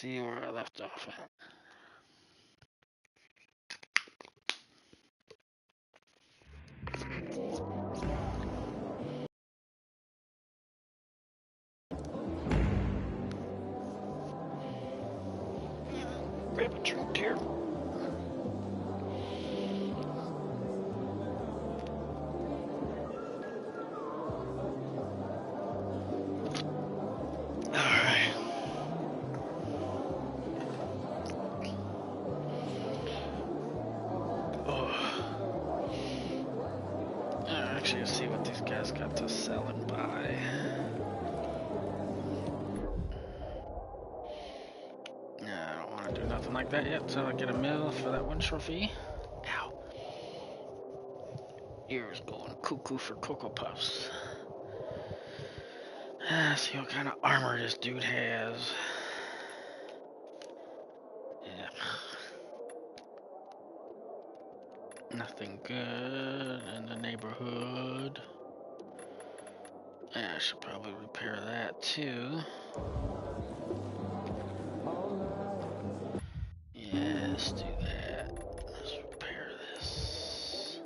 see where I left off at. Grab a drink here. Actually, see what these guys got to sell and buy. Yeah, I don't want to do nothing like that yet, so I get a mill for that one trophy. Ow. Ears going cuckoo for Cocoa Puffs. See what kind of armor this dude has. Yeah. Nothing good in the neighborhood. Yeah, I should probably repair that too. Yeah, let's do that. Let's repair this.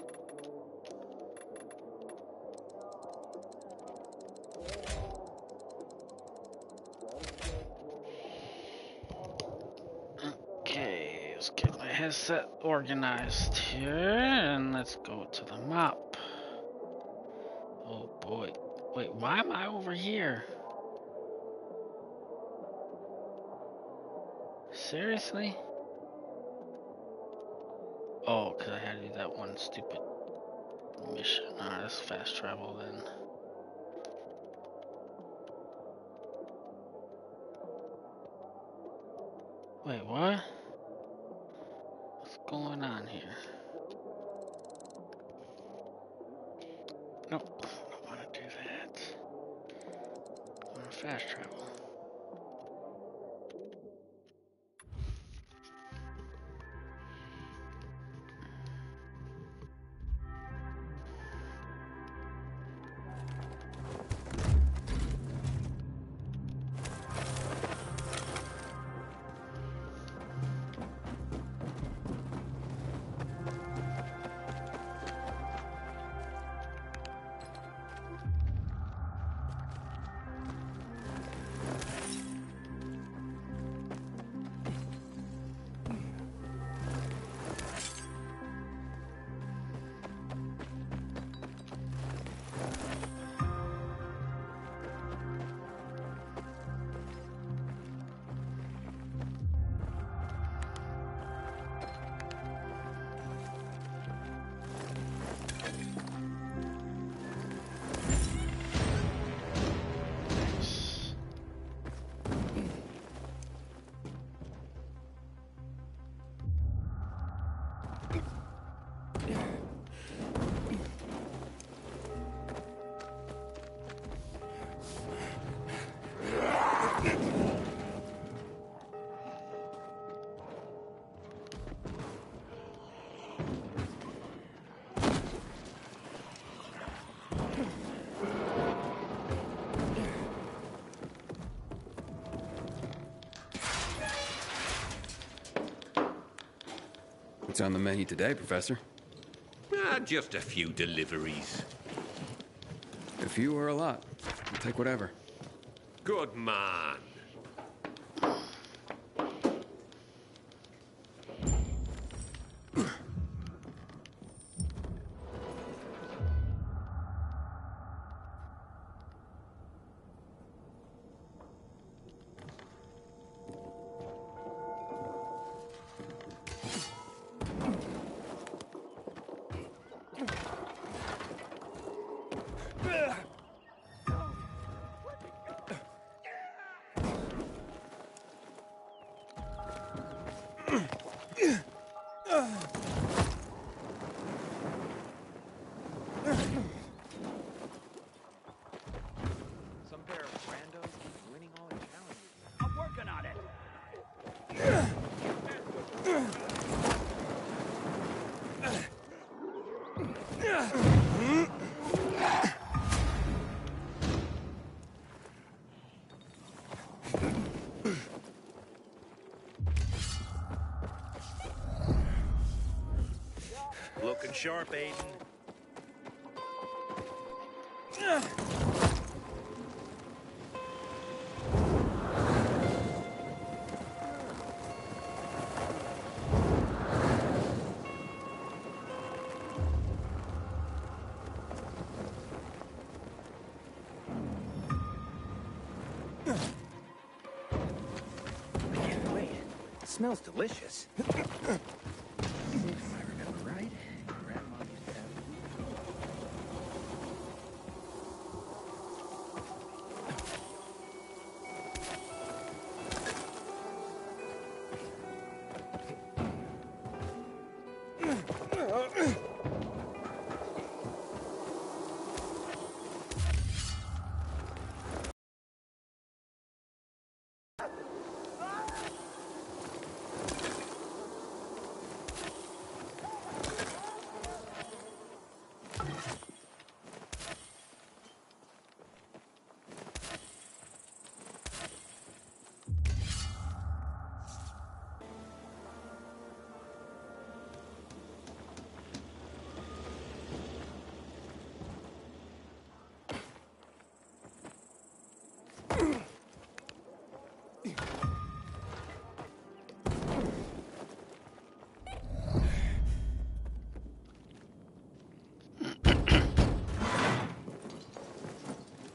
Okay, let's get my headset organized here, and let's go to the map. Oh boy. Wait, why am I over here? Seriously? Oh, because I had to do that one stupid mission. Alright, that's fast travel then. Wait, what? What's going on here? Nope, I don't want to do that. I want to fast travel. What's on the menu today, Professor? Just a few deliveries. A few or a lot? I'll take whatever. Good man. sharp, Aiden. Wait, it smells delicious. If I remember right, Grandma used to have.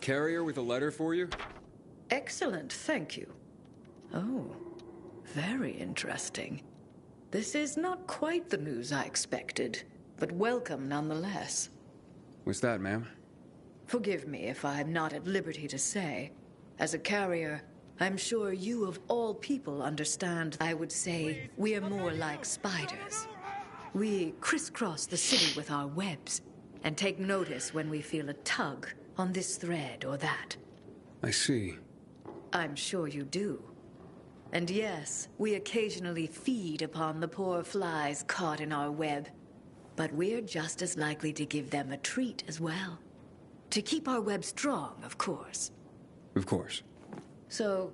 Carrier with a letter for you? Excellent, thank you. Oh, very interesting. This is not quite the news I expected, but welcome nonetheless. What's that, ma'am? Forgive me if I'm not at liberty to say. As a carrier, I'm sure you of all people understand I would say we're more like spiders. We crisscross the city with our webs and take notice when we feel a tug on this thread or that. I see. I'm sure you do. And yes, we occasionally feed upon the poor flies caught in our web. But we're just as likely to give them a treat as well. To keep our web strong, of course. Of course. So,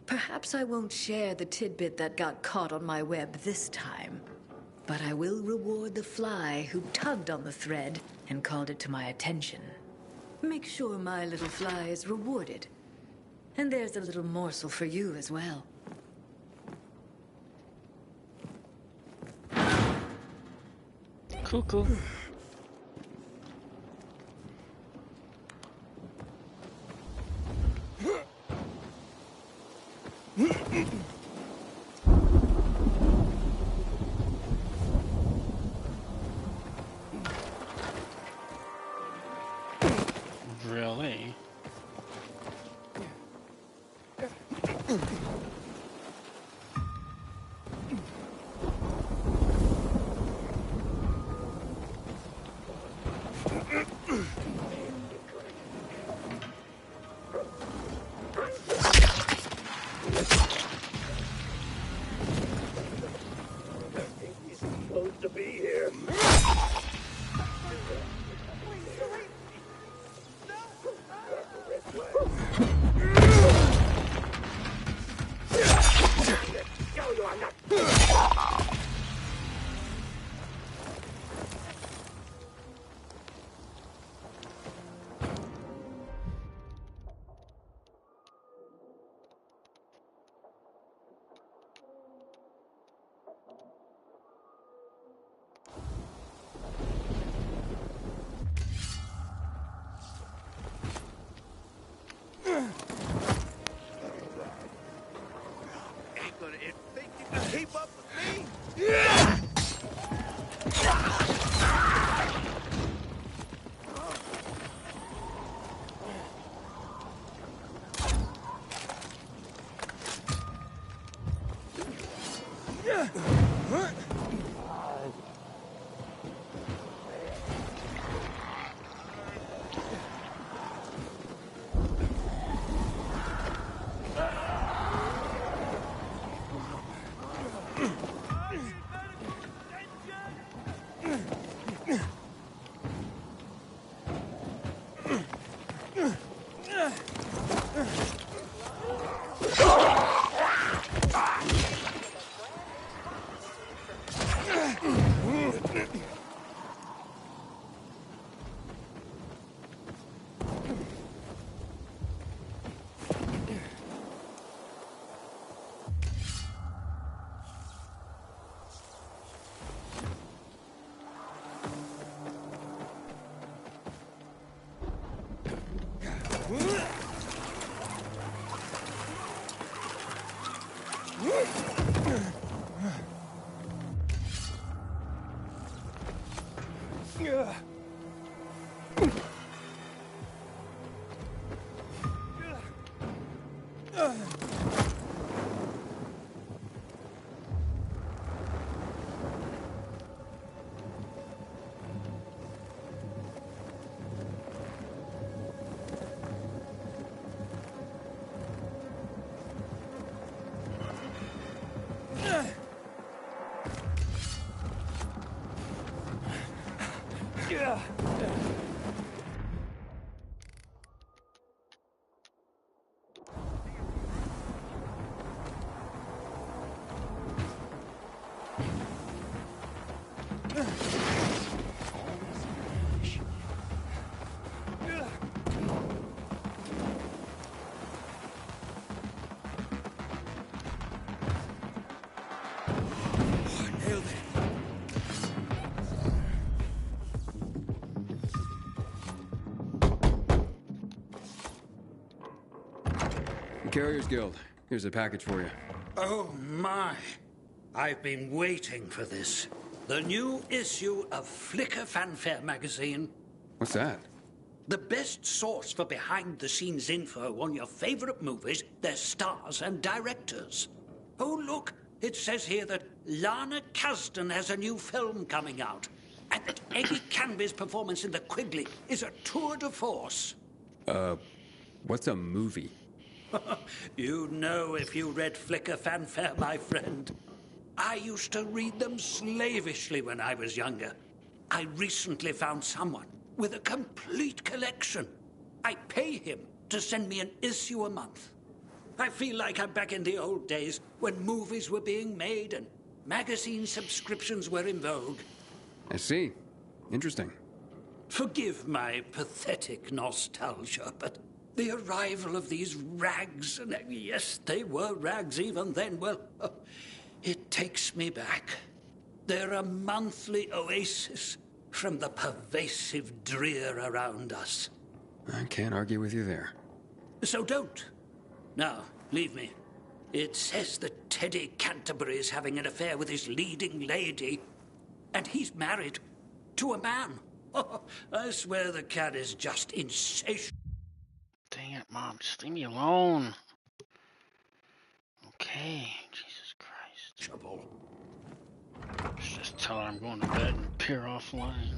perhaps I won't share the tidbit that got caught on my web this time. But I will reward the fly who tugged on the thread and called it to my attention. Make sure my little fly is rewarded. And there's a little morsel for you as well. Cool. Really? He's supposed to be here. Carriers Guild. Here's a package for you. Oh, my. I've been waiting for this. The new issue of Flicker Fanfare magazine. What's that? The best source for behind-the-scenes info on your favorite movies, their stars and directors. Oh, look. It says here that Lana Kasdan has a new film coming out. And that Eddie Canby's performance in The Quigley is a tour de force. What's a movie? You'd know if you read Flicker Fanfare, my friend. I used to read them slavishly when I was younger. I recently found someone with a complete collection. I pay him to send me an issue a month. I feel like I'm back in the old days when movies were being made and magazine subscriptions were in vogue. I see. Interesting. Forgive my pathetic nostalgia, but the arrival of these rags, and yes, they were rags even then, well, it takes me back. They're a monthly oasis from the pervasive drear around us. I can't argue with you there. So don't. Now, leave me. It says that Teddy Canterbury is having an affair with his leading lady, and he's married to a man. Oh, I swear the cat is just insatiable. Dang it, Mom. Just leave me alone. Okay. Jesus Christ. Just tell her I'm going to bed and appear offline.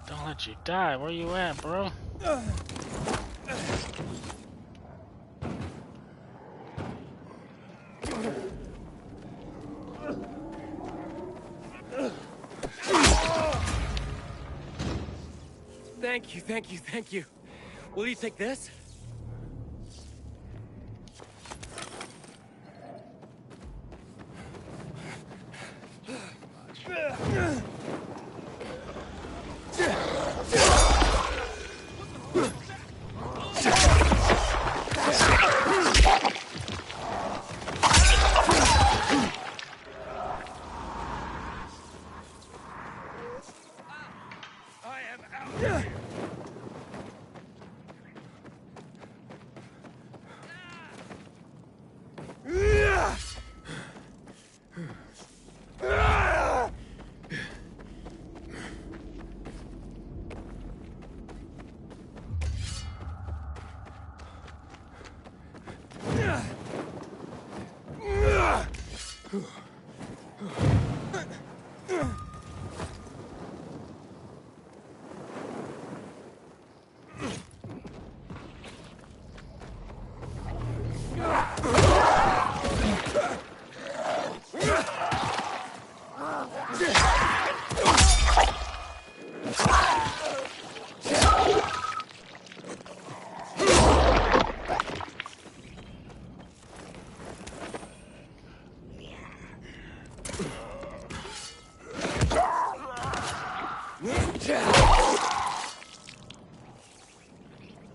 Don't let you die. Where you at, bro? Thank you, thank you, thank you. Will you take this?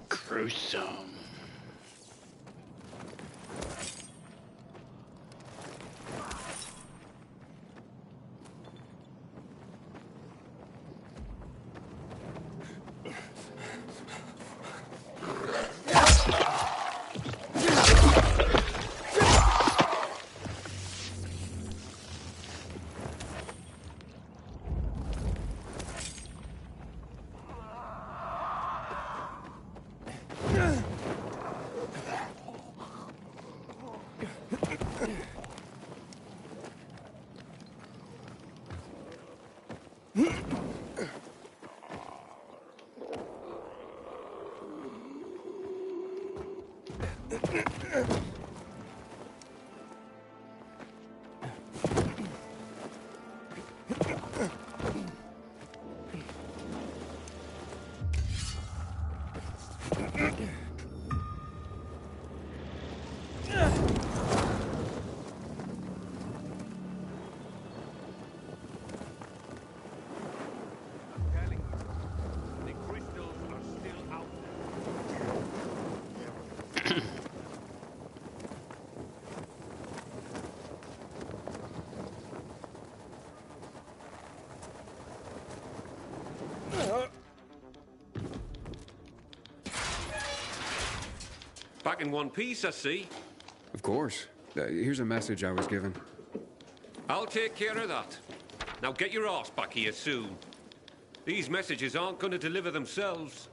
Gruesome. Back in one piece, I see. Of course. Here's a message I was given. I'll take care of that. Now get your ass back here soon. These messages aren't going to deliver themselves.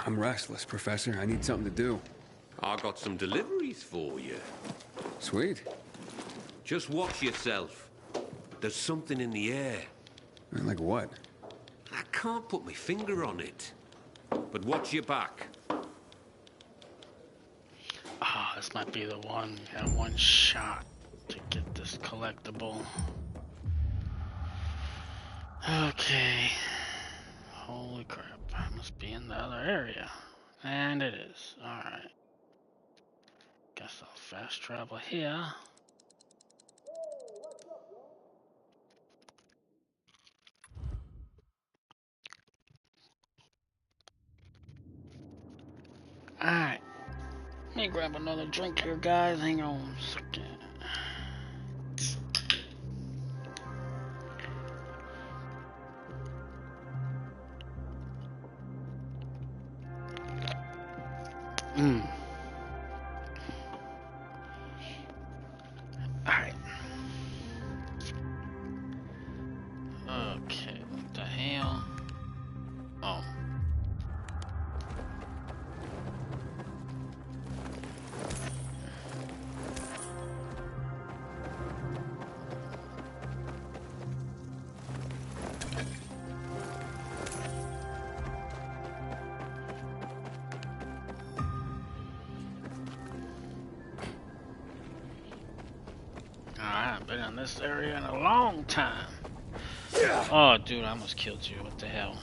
I'm restless, Professor. I need something to do. I got some deliveries for you. Sweet. Just watch yourself. There's something in the air. Like what? I can't put my finger on it. But watch your back. Ah, this might be the one. Got one shot to get this collectible. Okay. Holy crap. Must be in the other area. And it is. Alright. Guess I'll fast travel here. Alright. Let me grab another drink here, guys. Hang on a second. Alright. Okay, what the hell? Oh. I haven't been in this area in a long time. Oh, dude, I almost killed you. What the hell?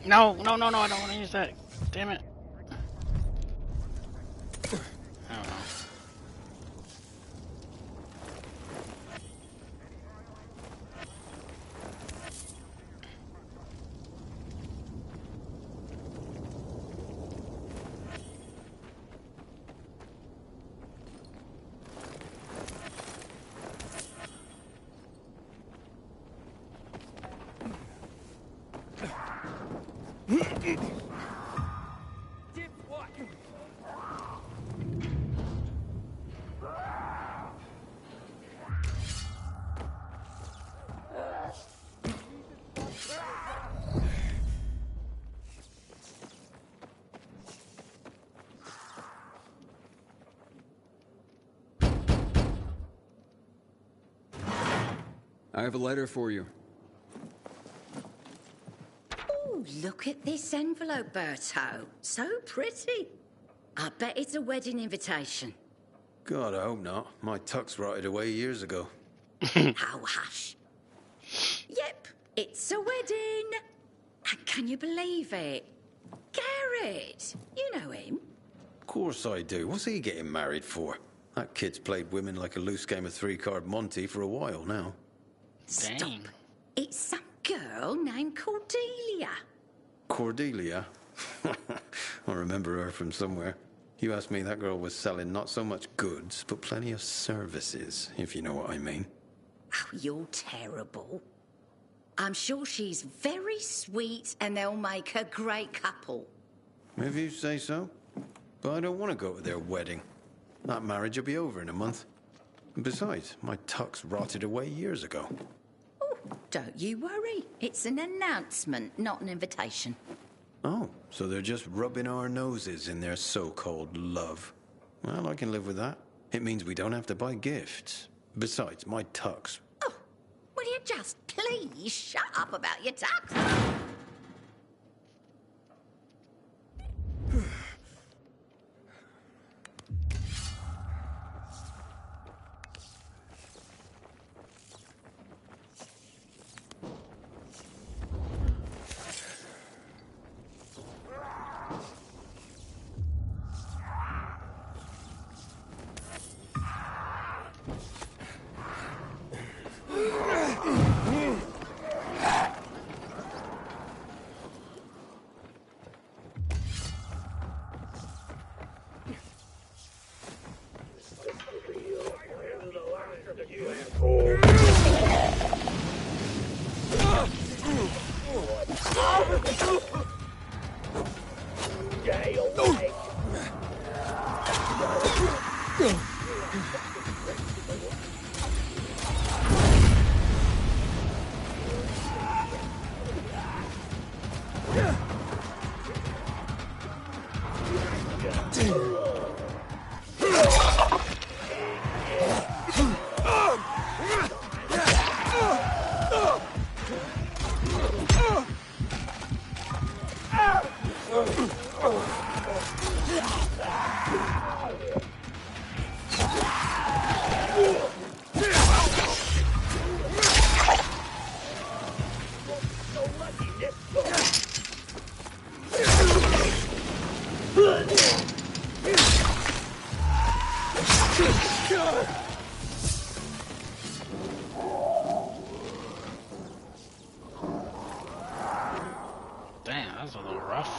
No, I don't want to use that. Damn it. I don't know. I have a letter for you. Oh, look at this envelope, Berto. So pretty. I bet it's a wedding invitation. God, I hope not. My tux rotted away years ago. Oh, hush. Yep, it's a wedding. And can you believe it? Garrett, you know him. Of course I do. What's he getting married for? That kid's played women like a loose game of three-card Monty for a while now. Dang. Stop. It's some girl named Cordelia. Cordelia? I remember her from somewhere. You asked me, that girl was selling not so much goods, but plenty of services, if you know what I mean. Oh, you're terrible. I'm sure she's very sweet and they'll make a great couple. If you say so. But I don't want to go to their wedding. That marriage will be over in a month. And besides, my tux rotted away years ago. Oh, don't you worry. It's an announcement, not an invitation. Oh, so they're just rubbing our noses in their so-called love. Well, I can live with that. It means we don't have to buy gifts. Besides, my tux. Oh, will you just please shut up about your tux? Damn, that was a little rough.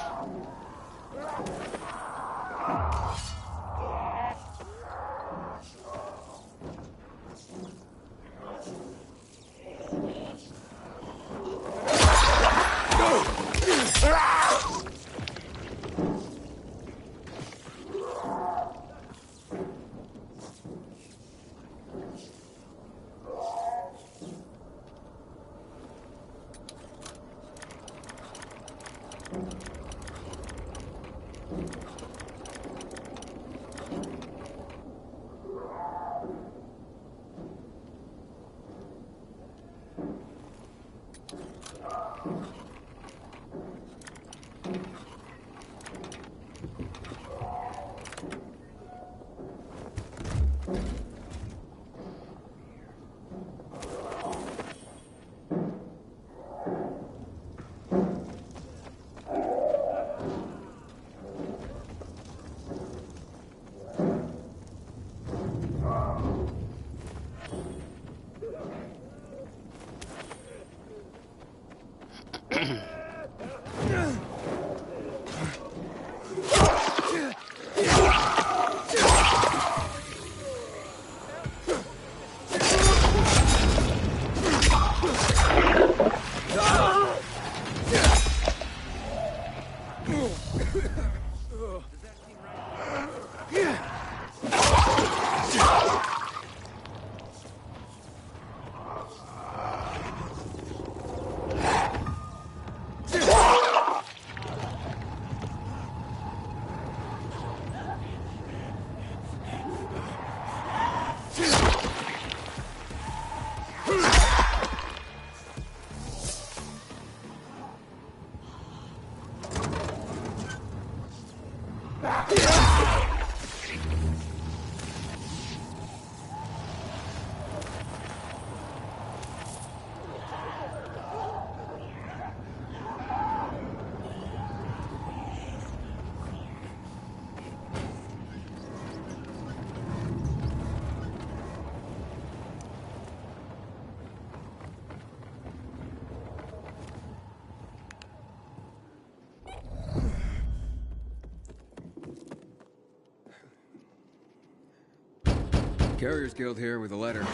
Carriers Guild here with a letter.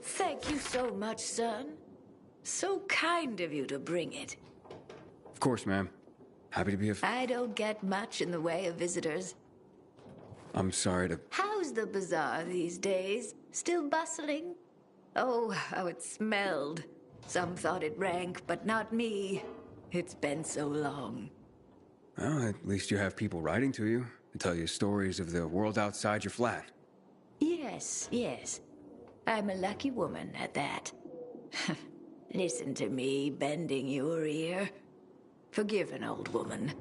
Thank you so much, son. So kind of you to bring it. Of course, ma'am. Happy to be of... I don't get much in the way of visitors. I'm sorry to... How's the bazaar these days? Still bustling? Oh, how it smelled. Some thought it rank, but not me. It's been so long. Well, at least you have people writing to you to tell you stories of the world outside your flat. Yes, yes. I'm a lucky woman at that. Listen to me bending your ear. Forgive an old woman.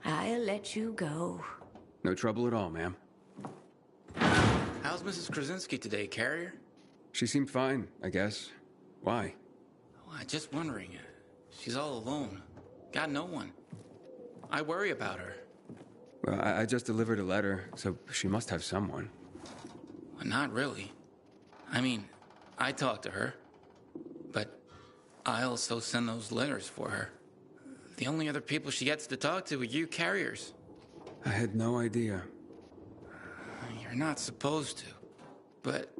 I'll let you go. No trouble at all, ma'am. How's Mrs. Krasinski today, Carrier? She seemed fine, I guess. Why? Oh, just wondering. She's all alone. Got no one. I worry about her. Well, I just delivered a letter, so she must have someone. Well, not really. I mean, I talk to her, but I also send those letters for her. The only other people she gets to talk to are you carriers. I had no idea. You're not supposed to, but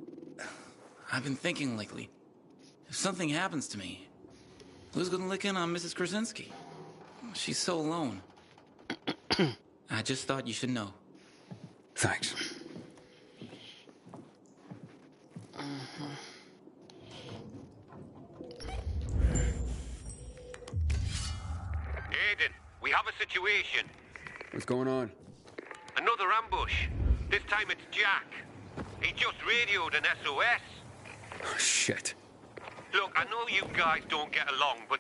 I've been thinking lately. If something happens to me, who's gonna lick in on Mrs. Krasinski? She's so alone. I just thought you should know. Thanks. Aiden, we have a situation. What's going on? Another ambush. This time it's Jack. He just radioed an SOS. Oh, shit. Look, I know you guys don't get along, but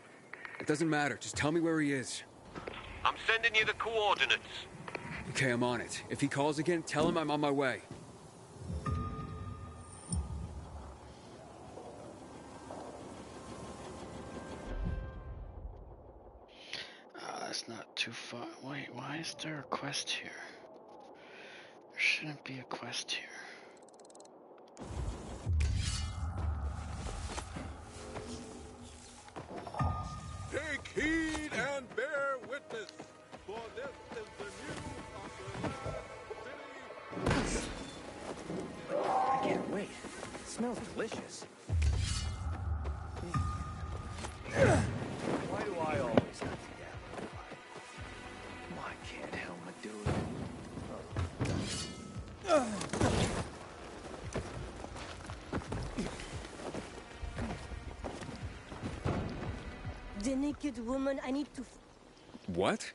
It doesn't matter. Just tell me where he is. I'm sending you the coordinates. Okay, I'm on it. If he calls again, tell him I'm on my way. That's not too far. Wait, why is there a quest here? There shouldn't be a quest here. Take heed and bear witness, for this is the news of the city. I can't wait. It smells delicious. Why do I always have to get? Why can't Helma do The naked woman I need to... What?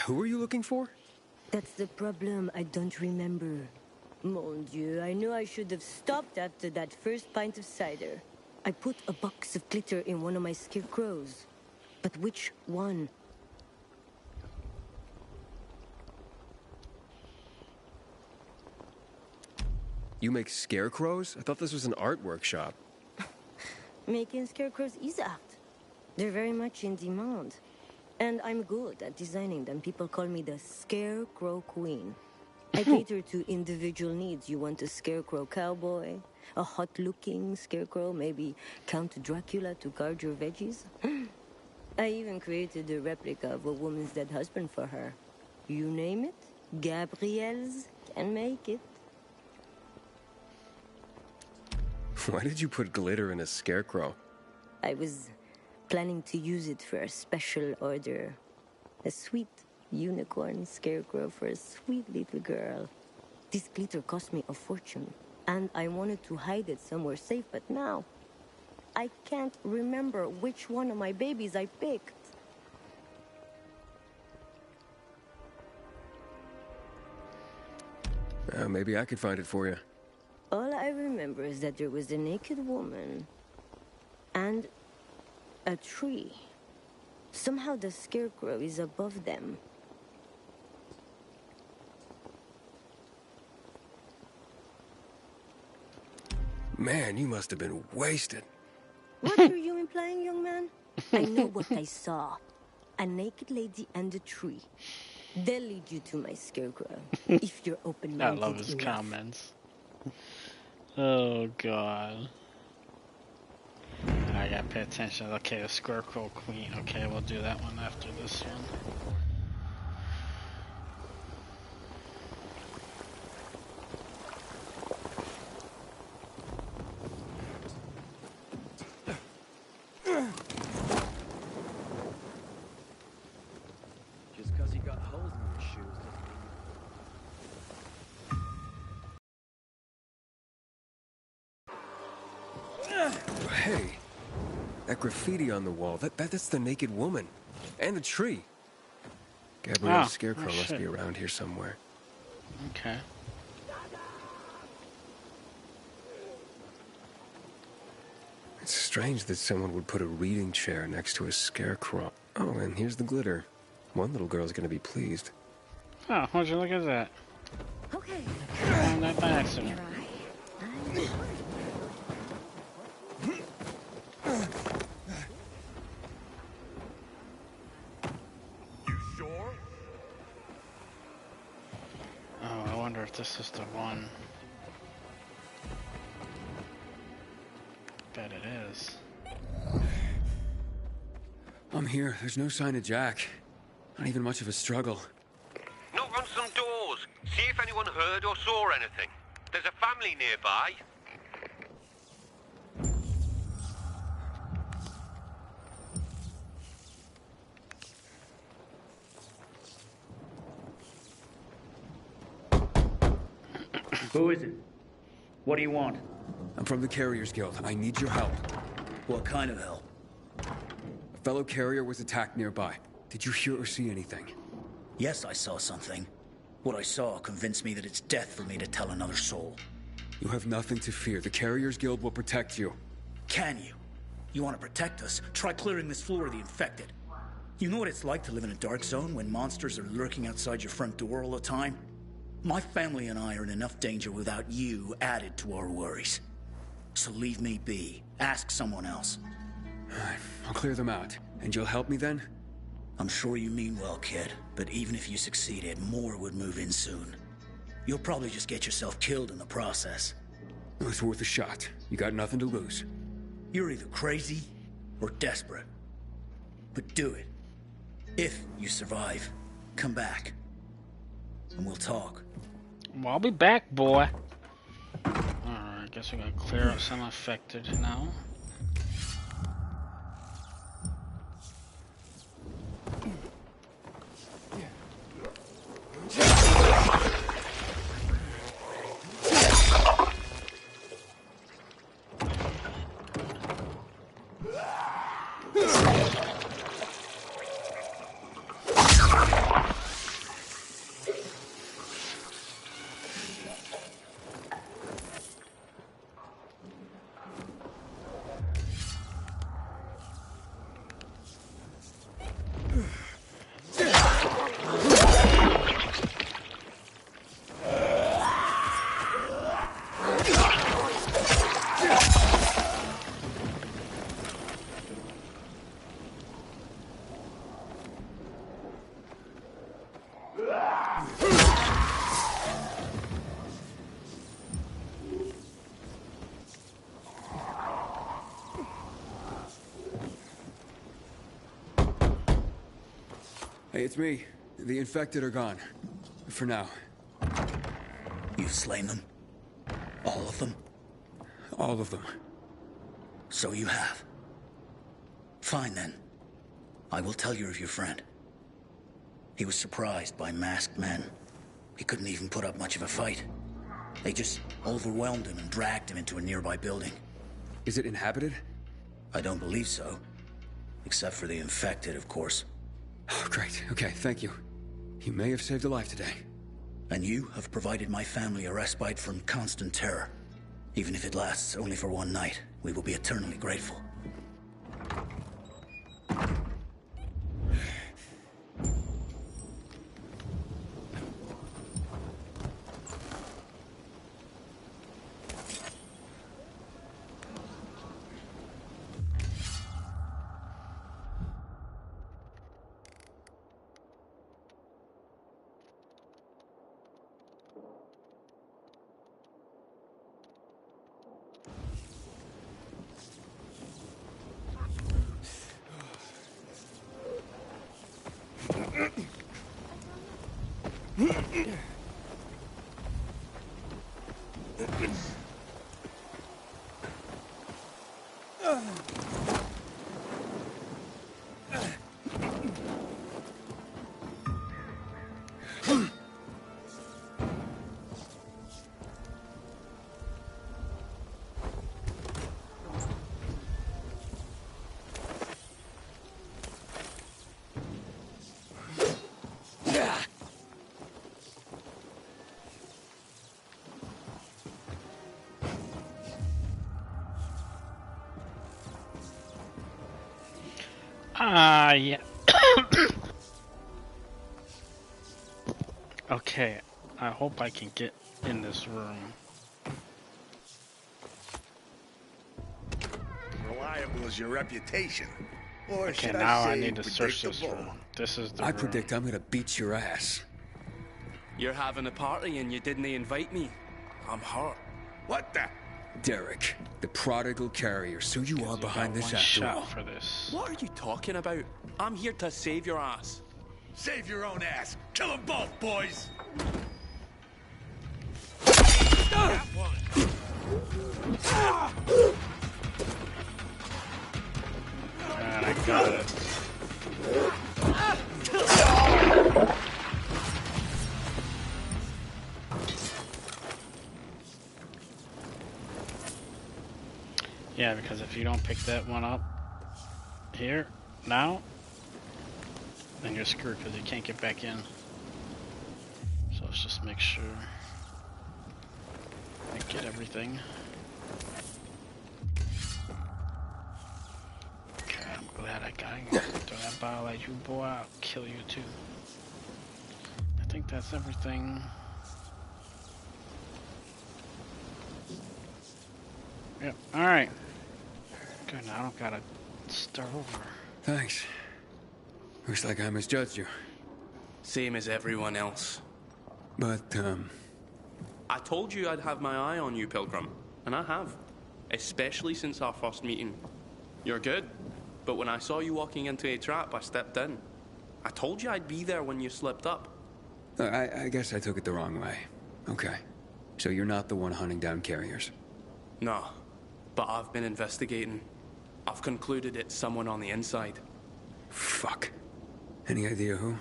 Who are you looking for? That's the problem, I don't remember. Mon Dieu, I knew I should have stopped after that first pint of cider. I put a box of glitter in one of my scarecrows. But which one? You make scarecrows? I thought this was an art workshop. Making scarecrows is art. They're very much in demand. And I'm good at designing them. People call me the Scarecrow Queen. I cater to individual needs. You want a scarecrow cowboy? A hot-looking scarecrow? Maybe Count Dracula to guard your veggies? I even created a replica of a woman's dead husband for her. You name it, Gabrielle's can make it. Why did you put glitter in a scarecrow? I was planning to use it for a special order. A sweet unicorn scarecrow for a sweet little girl. This glitter cost me a fortune, and I wanted to hide it somewhere safe, but now I can't remember which one of my babies I picked. Maybe I could find it for you. All I remember is that there was a naked woman and a tree. Somehow the scarecrow is above them. Man, you must have been wasted. What are you implying, young man? I know what I saw. A naked lady and a tree. They'll lead you to my scarecrow, if you're open-minded I love his enough. comments. Oh god. I gotta pay attention. Okay, the Scarecrow Queen. Okay, we'll do that one after this one. Just because he got holes in his shoes doesn't mean... Hey, that graffiti on the wall, that's the naked woman. And the tree. Gabrielle's scarecrow must shit. be around here somewhere. Okay. It's strange that someone would put a reading chair next to a scarecrow. Oh, and here's the glitter. One little girl's gonna be pleased. Oh, would you look at that? Okay. Found that by accident. if this is the one. Bet it is. I'm here. There's no sign of Jack. Not even much of a struggle. Knock on some doors. See if anyone heard or saw anything. There's a family nearby. Who is it? What do you want? I'm from the Carriers Guild. I need your help. What kind of help? A fellow carrier was attacked nearby. Did you hear or see anything? Yes, I saw something. What I saw convinced me that it's death for me to tell another soul. You have nothing to fear. The Carriers Guild will protect you. Can you? You want to protect us? Try clearing this floor of the infected. You know what it's like to live in a dark zone when monsters are lurking outside your front door all the time? My family and I are in enough danger without you added to our worries. So leave me be. Ask someone else. I'll clear them out. And you'll help me then? I'm sure you mean well, kid. But even if you succeeded, more would move in soon. You'll probably just get yourself killed in the process. It's worth a shot. You got nothing to lose. You're either crazy or desperate. But do it. If you survive, come back. And we'll talk. Well, I'll be back, boy. Alright, I guess we gotta clear out some affected now. Hey, it's me. The infected are gone. For now. You've slain them? All of them? All of them. So you have. Fine then. I will tell you of your friend. He was surprised by masked men. He couldn't even put up much of a fight. They just overwhelmed him and dragged him into a nearby building. Is it inhabited? I don't believe so. Except for the infected, of course. Oh, great. Okay, thank you. You may have saved a life today. And you have provided my family a respite from constant terror. Even if it lasts only for one night, we will be eternally grateful. Yeah. Okay, I hope I can get in this room. Reliable is your reputation. Or Okay, should now I I say need to search this predictable? room. This is the I room. predict I'm gonna beat your ass. You're having a party and you didn't invite me. I'm hurt. What the? Derek, the prodigal carrier, so you are behind this after all. For this. What are you talking about? I'm here to save your ass. Save your own ass. Kill them both, boys. That one. And I got it. Yeah, because if you don't pick that one up here, now, then you're screwed because you can't get back in. So let's just make sure I get everything. Okay, I'm glad I got you. Throw that bottle at you, boy, I'll kill you too. I think that's everything. Yep, alright. Good, now I don't gotta start over. Thanks. Looks like I misjudged you. Same as everyone else. But, I told you I'd have my eye on you, Pilgrim. And I have. Especially since our first meeting. You're good. But when I saw you walking into a trap, I stepped in. I told you I'd be there when you slipped up. I guess I took it the wrong way. Okay. So you're not the one hunting down carriers? No. But I've been investigating. I've concluded it's someone on the inside. Fuck. Any idea who?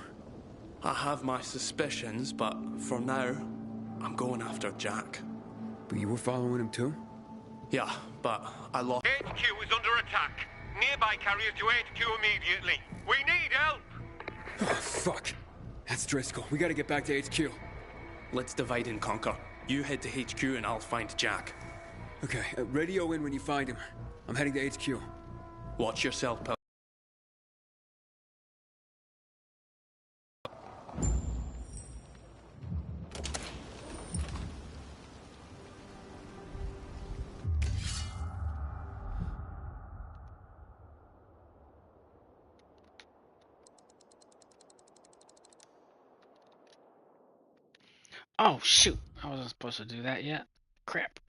I have my suspicions, but for now, I'm going after Jack. But you were following him too? Yeah, but I lost... HQ is under attack. Nearby carriers to HQ immediately. We need help! Oh, fuck. That's Driscoll. We gotta get back to HQ. Let's divide and conquer. You head to HQ and I'll find Jack. Okay, radio in when you find him. I'm heading to HQ. Watch yourself, pal. Oh, shoot. I wasn't supposed to do that yet. Crap.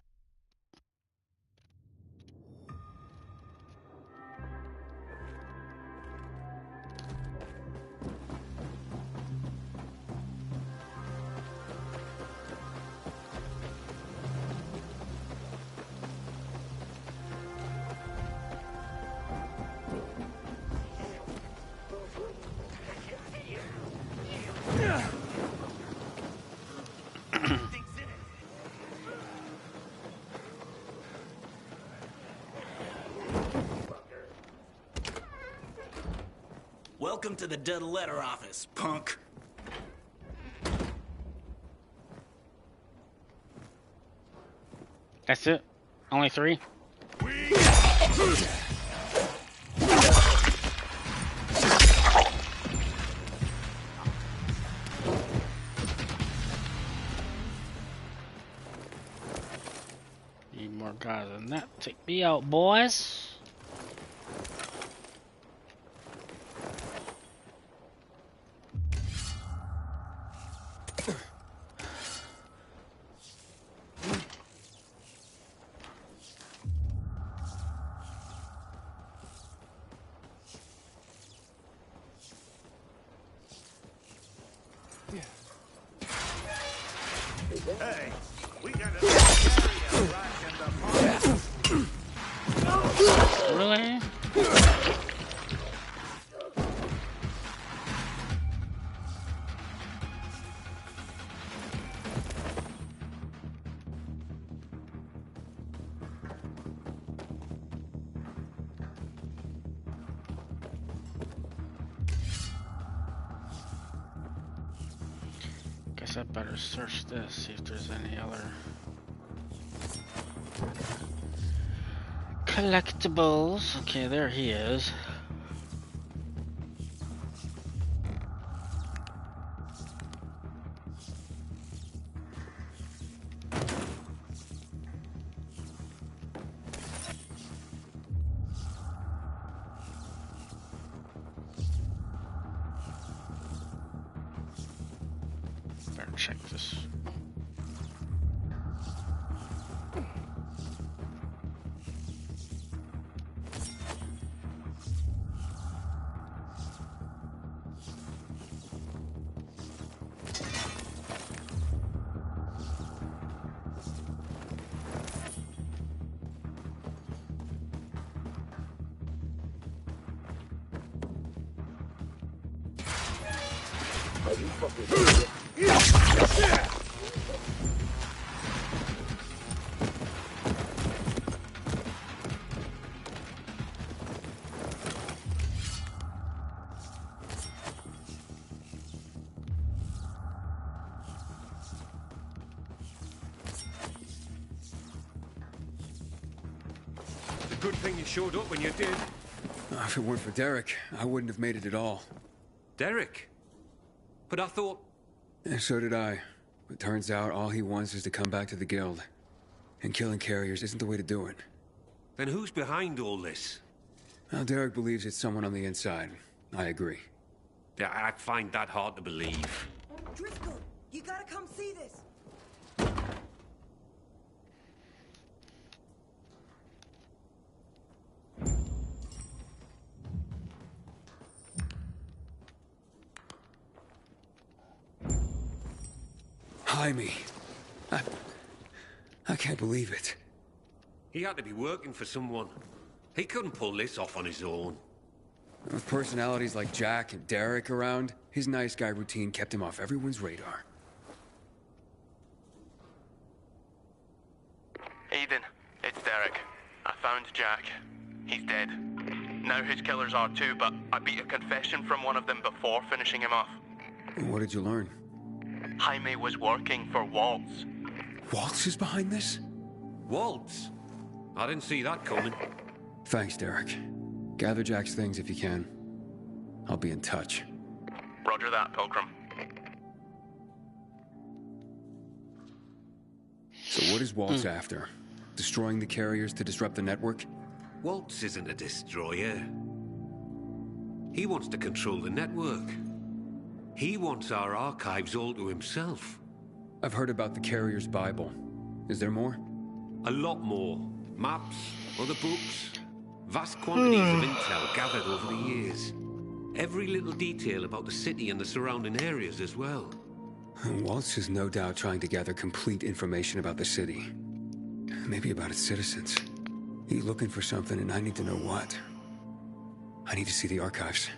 Welcome to the dead letter office, punk. That's it? Only 3? Need more guys than that. Take me out, boys. Hey, we got a area right in the market. Really? Guess I better search this, see if there's any other collectibles. Okay, there he is. check this. It's a good thing you showed up when you did. If it weren't for Derek, I wouldn't have made it at all. Derek? But I thought... Yeah, so did I. But turns out all he wants is to come back to the guild. And killing carriers isn't the way to do it. Then who's behind all this? Well, Derek believes it's someone on the inside. I agree. Yeah, I find that hard to believe. Driscoll, you gotta come see this. Jaime. I can't believe it. He had to be working for someone. He couldn't pull this off on his own. With personalities like Jack and Derek around, his nice guy routine kept him off everyone's radar. Aiden, it's Derek. I found Jack. He's dead. Now his killers are too, but I beat a confession from one of them before finishing him off. What did you learn? Jaime was working for Waltz. Waltz is behind this? Waltz? I didn't see that coming. Thanks, Derek. Gather Jack's things if you can. I'll be in touch. Roger that, Pilgrim. So what is Waltz after? Destroying the carriers to disrupt the network? Waltz isn't a destroyer. He wants to control the network. He wants our archives all to himself. I've heard about the Carrier's Bible. Is there more? A lot more. Maps, other books, vast quantities of intel gathered over the years. Every little detail about the city and the surrounding areas as well. Waltz is no doubt trying to gather complete information about the city. Maybe about its citizens. He's looking for something and I need to know what. I need to see the archives.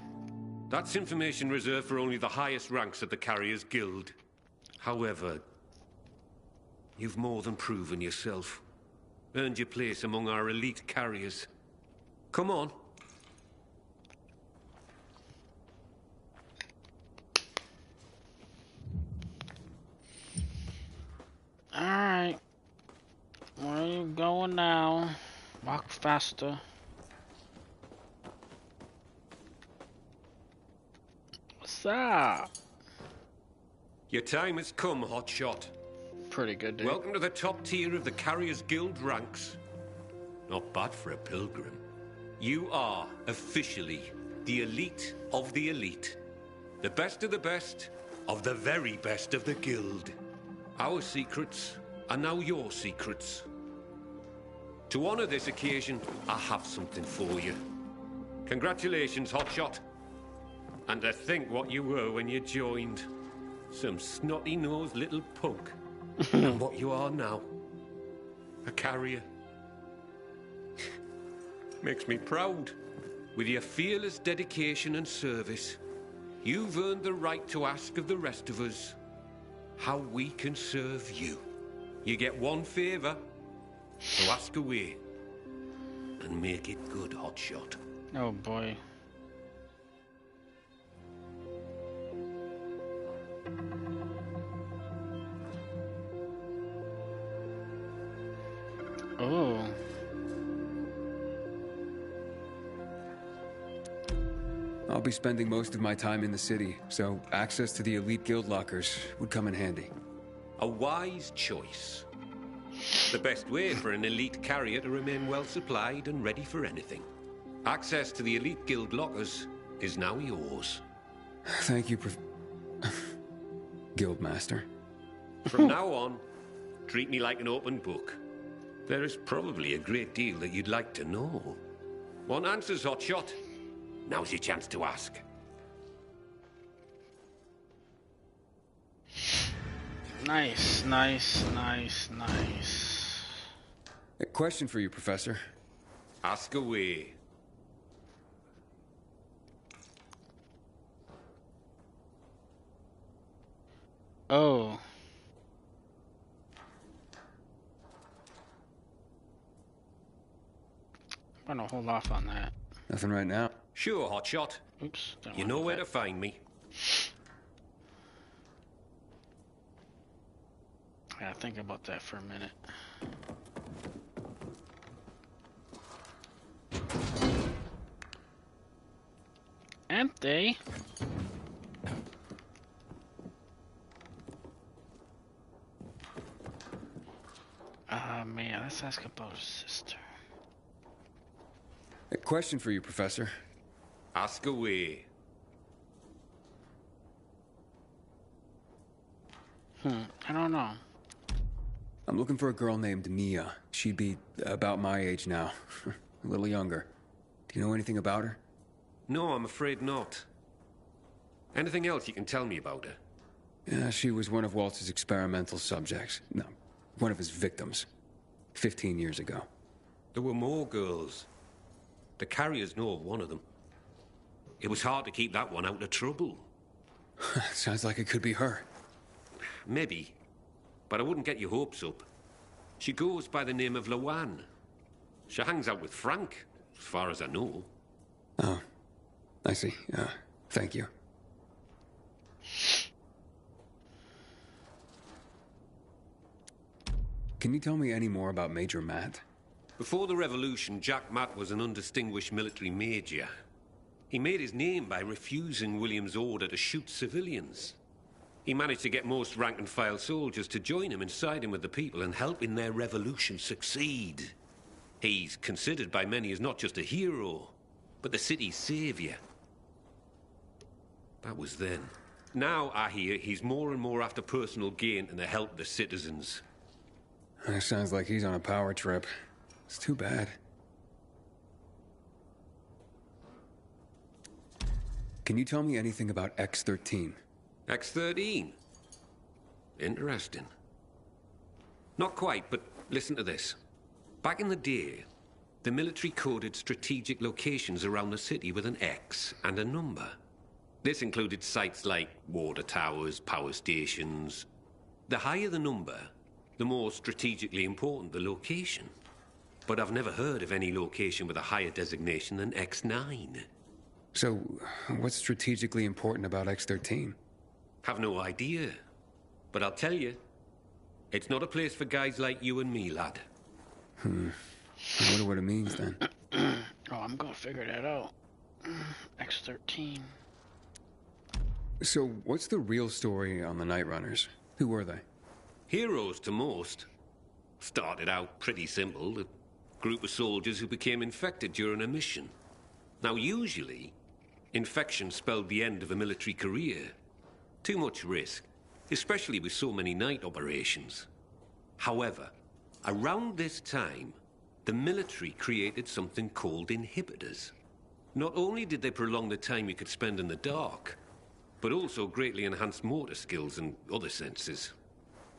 That's information reserved for only the highest ranks of the Carriers Guild. However, you've more than proven yourself. Earned your place among our elite carriers. Come on. Alright. Where are you going now? Walk faster. What's up? Your time has come, Hotshot. Pretty good, dude. Welcome to the top tier of the Carriers Guild ranks. Not bad for a pilgrim. You are officially the elite of the elite. The best of the best of the very best of the guild. Our secrets are now your secrets. To honor this occasion, I have something for you. Congratulations, Hotshot. And to think what you were when you joined. Some snotty-nosed little punk. And what you are now. A carrier. Makes me proud. With your fearless dedication and service, you've earned the right to ask of the rest of us how we can serve you. You get one favor, so ask away. And make it good, Hotshot. Oh boy. Oh. I'll be spending most of my time in the city, so access to the elite guild lockers would come in handy. A wise choice. The best way for an elite carrier to remain well supplied and ready for anything. Access to the elite guild lockers is now yours. Thank you, Guildmaster. From now on, treat me like an open book. There is probably a great deal that you'd like to know. Want answers, Hotshot? Now's your chance to ask. Nice, nice, nice, nice. A question for you, Professor. Ask away. Oh. I'm gonna hold off on that. Nothing right now. Sure, Hotshot. Oops. You know where to find me. I gotta think about that for a minute. Empty. Man, let's ask about his sister. A question for you, Professor. Ask away. I don't know. I'm looking for a girl named Mia. She'd be about my age now. A little younger. Do you know anything about her? No, I'm afraid not. Anything else you can tell me about her? Yeah, she was one of Walter's experimental subjects. No, one of his victims. 15 years ago. There were more girls. The carriers know of one of them. It was hard to keep that one out of trouble. Sounds like it could be her. Maybe. But I wouldn't get your hopes up. She goes by the name of Lawan. She hangs out with Frank, as far as I know. Oh, I see. Thank you. Can you tell me any more about Major Matt? Before the revolution, Jack Matt was an undistinguished military major. He made his name by refusing William's order to shoot civilians. He managed to get most rank-and-file soldiers to join him and side him with the people and help in their revolution succeed. He's considered by many as not just a hero, but the city's savior. That was then. Now, I hear, he's more and more after personal gain and the help of the citizens. That sounds like he's on a power trip. It's too bad. Can you tell me anything about X-13? X-13? Interesting. Not quite, but listen to this. Back in the day, the military coded strategic locations around the city with an X and a number. This included sites like water towers, power stations. The higher the number, the more strategically important the location. But I've never heard of any location with a higher designation than X9. So, what's strategically important about X-13? Have no idea. But I'll tell you, it's not a place for guys like you and me, lad. I wonder what it means, then. Oh, I'm gonna figure that out. X-13. So, what's the real story on the Night Runners? Who were they? Heroes to most. Started out pretty simple, a group of soldiers who became infected during a mission. Now, usually, infection spelled the end of a military career. Too much risk, especially with so many night operations. However, around this time, the military created something called inhibitors. Not only did they prolong the time you could spend in the dark, but also greatly enhanced motor skills and other senses.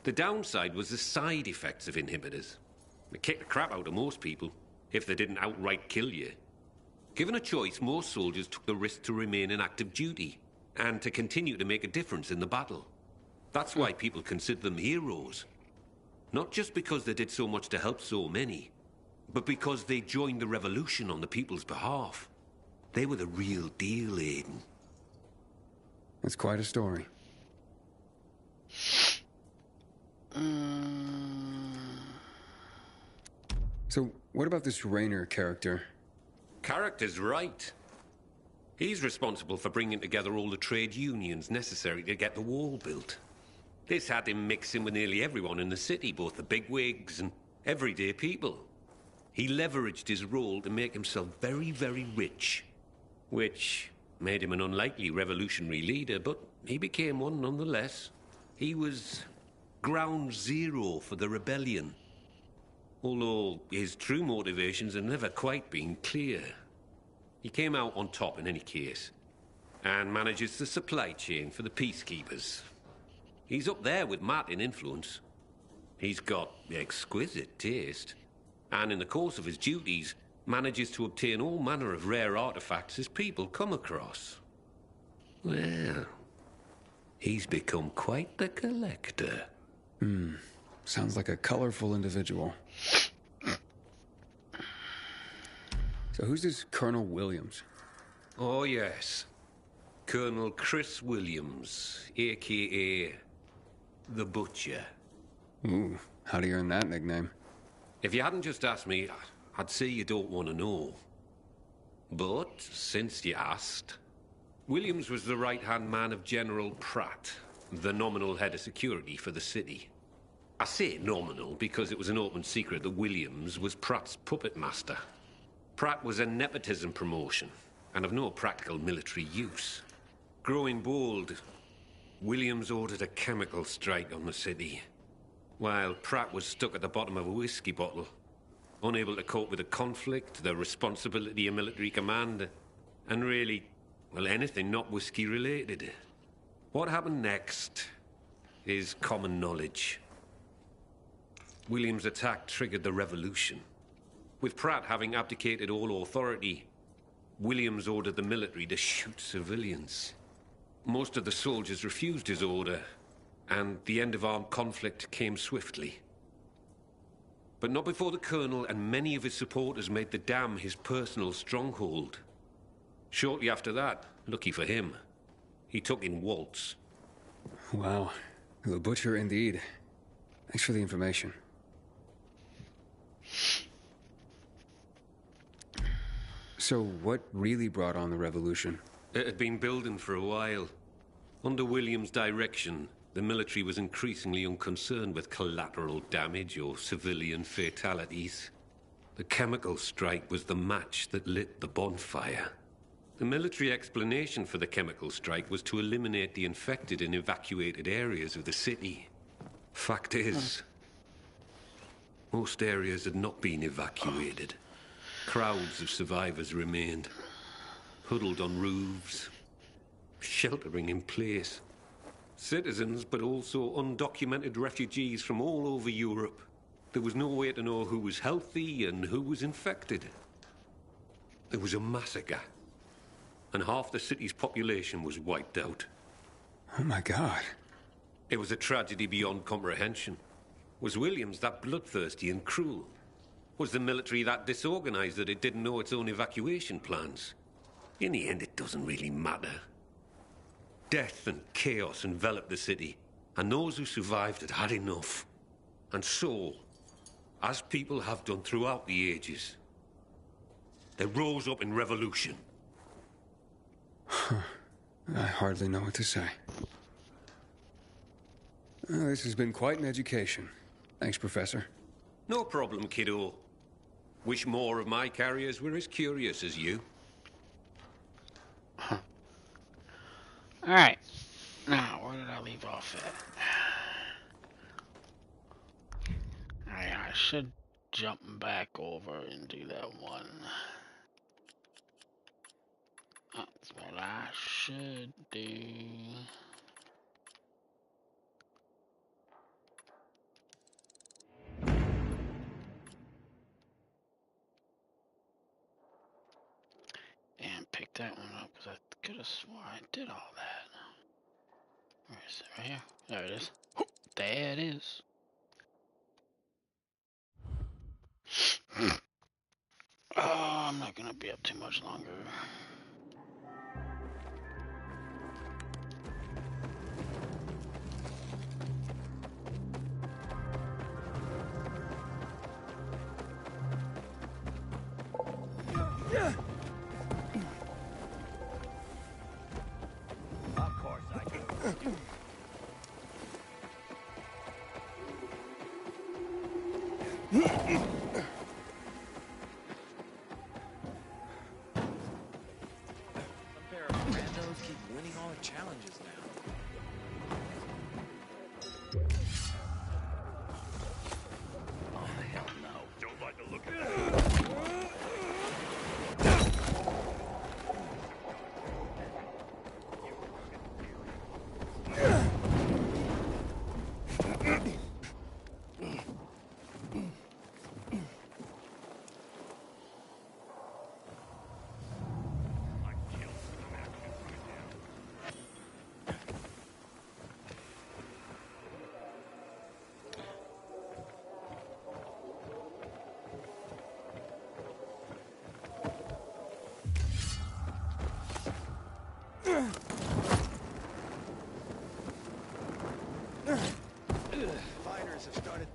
The downside was the side effects of inhibitors. They kicked the crap out of most people, if they didn't outright kill you. Given a choice, most soldiers took the risk to remain in active duty, and to continue to make a difference in the battle. That's why people consider them heroes. Not just because they did so much to help so many, but because they joined the revolution on the people's behalf. They were the real deal, Aiden. That's quite a story. So, what about this Raynor character? Character's right. He's responsible for bringing together all the trade unions necessary to get the wall built. This had him mixing with nearly everyone in the city, both the bigwigs and everyday people. He leveraged his role to make himself very, very rich, which made him an unlikely revolutionary leader, but he became one nonetheless. He was ground zero for the rebellion. Although his true motivations have never quite been clear. He came out on top in any case, and manages the supply chain for the peacekeepers. He's up there with Matt in influence. He's got exquisite taste, and in the course of his duties, manages to obtain all manner of rare artifacts his people come across. Well, he's become quite the collector. Sounds like a colorful individual. So who's this Colonel Williams? Oh, yes. Colonel Chris Williams, a.k.a. The Butcher. Ooh, how do you earn that nickname? If you hadn't just asked me, I'd say you don't want to know. But, since you asked, Williams was the right-hand man of General Pratt, the nominal head of security for the city. I say nominal because it was an open secret that Williams was Pratt's puppet master. Pratt was a nepotism promotion, and of no practical military use. Growing bold, Williams ordered a chemical strike on the city, while Pratt was stuck at the bottom of a whiskey bottle, unable to cope with the conflict, the responsibility of military command, and really, well, anything not whiskey-related. What happened next is common knowledge. Williams' attack triggered the revolution. With Pratt having abdicated all authority, Williams ordered the military to shoot civilians. Most of the soldiers refused his order, and the end of armed conflict came swiftly. But not before the Colonel and many of his supporters made the dam his personal stronghold. Shortly after that, lucky for him, he took in Waltz. Wow, the Butcher indeed. Thanks for the information. So what really brought on the revolution? It had been building for a while. Under Williams' direction, the military was increasingly unconcerned with collateral damage or civilian fatalities. The chemical strike was the match that lit the bonfire. The military explanation for the chemical strike was to eliminate the infected in evacuated areas of the city. Fact is, most areas had not been evacuated. Crowds of survivors remained, huddled on roofs, sheltering in place. Citizens, but also undocumented refugees from all over Europe. There was no way to know who was healthy and who was infected. There was a massacre, and half the city's population was wiped out. Oh my God. It was a tragedy beyond comprehension. Was Williams that bloodthirsty and cruel? Was the military that disorganized that it didn't know its own evacuation plans? In the end, it doesn't really matter. Death and chaos enveloped the city, and those who survived had had enough. And so, as people have done throughout the ages, they rose up in revolution. I hardly know what to say. This has been quite an education. Thanks, Professor. No problem, kiddo. Wish more of my carriers were as curious as you. Alright. Now, where did I leave off at? I should jump back over and do that one. That's what I should do. And pick that one up because I could have sworn I did all that. Where is it? Right here? There it is. There it is. Oh, I'm not gonna be up too much longer. Of course I do. Pair of randos keep winning all the challenges now.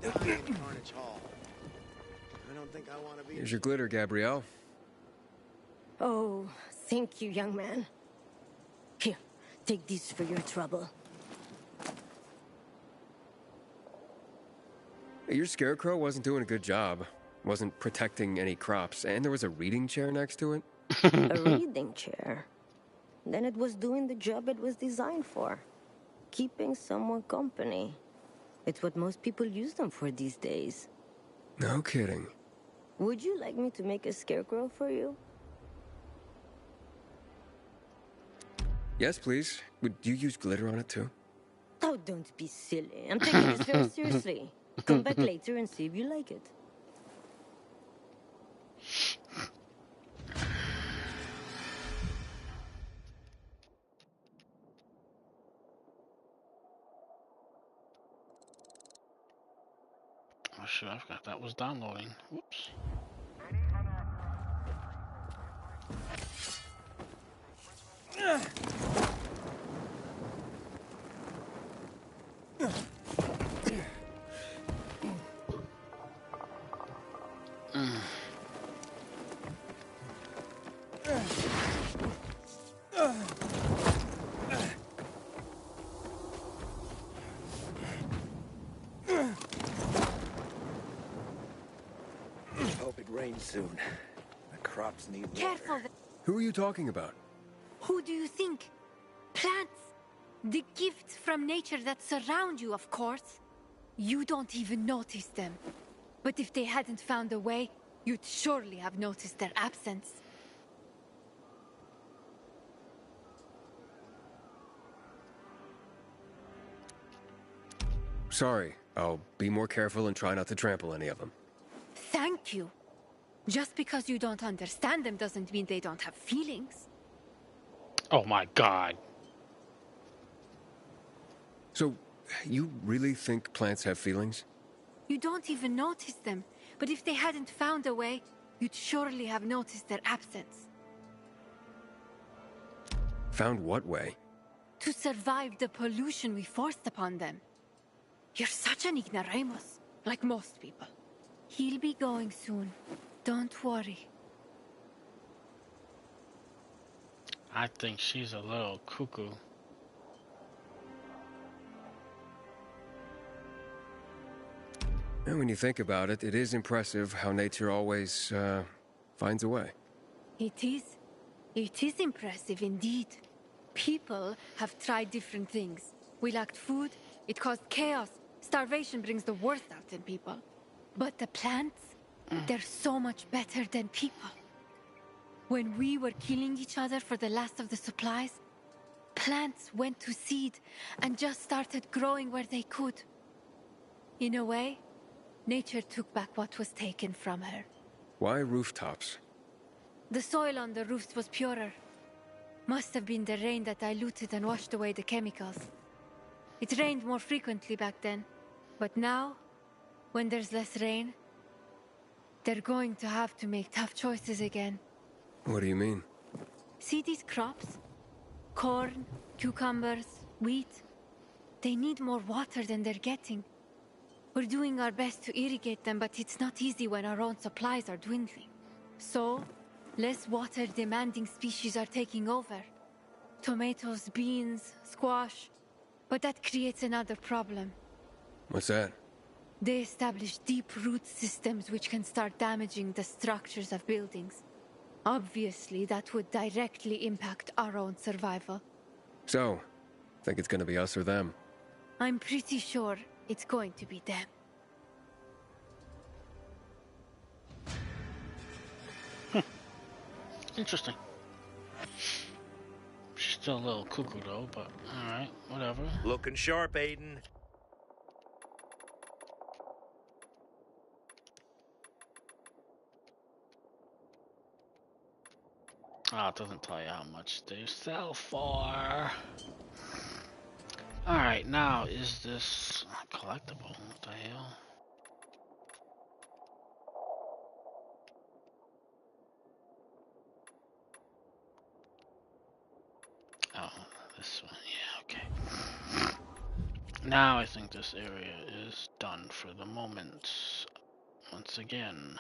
Carnage Hall. I don't think I want to be. Here's your glitter, Gabrielle. Oh, thank you, young man. Here, take this for your trouble. Your scarecrow wasn't doing a good job. Wasn't protecting any crops, and there was a reading chair next to it. A reading chair. Then it was doing the job it was designed for. Keeping someone company. It's what most people use them for these days. No kidding. Would you like me to make a scarecrow for you? Yes, please. Would you use glitter on it too? Oh, don't be silly. I'm taking this very seriously. Come back later and see if you like it. Oh shit, I forgot that was downloading. Whoops. Hope it rains soon. The crops need water. Careful. Who are you talking about? Who do you think? Plants. The gifts from nature that surround you, of course. You don't even notice them. But if they hadn't found a way, you'd surely have noticed their absence. Sorry. I'll be more careful and try not to trample any of them. Thank you. Just because you don't understand them doesn't mean they don't have feelings. Oh my god. So, you really think plants have feelings? You don't even notice them. But if they hadn't found a way, you'd surely have noticed their absence. Found what way? To survive the pollution we forced upon them. You're such an ignoramus, like most people. He'll be going soon. Don't worry. I think she's a little cuckoo. And when you think about it, it is impressive how nature always finds a way. It is. It is impressive indeed. People have tried different things. We lacked food, it caused chaos. Starvation brings the worst out in people. But the plants, they're so much better than people. When we were killing each other for the last of the supplies, plants went to seed and just started growing where they could. In a way, nature took back what was taken from her. Why rooftops? The soil on the roofs was purer. Must have been the rain that diluted and washed away the chemicals. It rained more frequently back then, but now, when there's less rain, they're going to have to make tough choices again. What do you mean? See these crops? Corn, cucumbers, wheat. They need more water than they're getting. We're doing our best to irrigate them, but it's not easy when our own supplies are dwindling. So, less water-demanding species are taking over. Tomatoes, beans, squash. But that creates another problem. What's that? They establish deep root systems which can start damaging the structures of buildings. Obviously, that would directly impact our own survival. So, think it's gonna be us or them? I'm pretty sure it's going to be them. Interesting. She's still a little cuckoo though, but alright, whatever. Looking sharp, Aiden. Oh, it doesn't tell you how much they sell for. Alright, now is this collectible? What the hell? Oh, this one, yeah, okay. Now I think this area is done for the moment. Once again.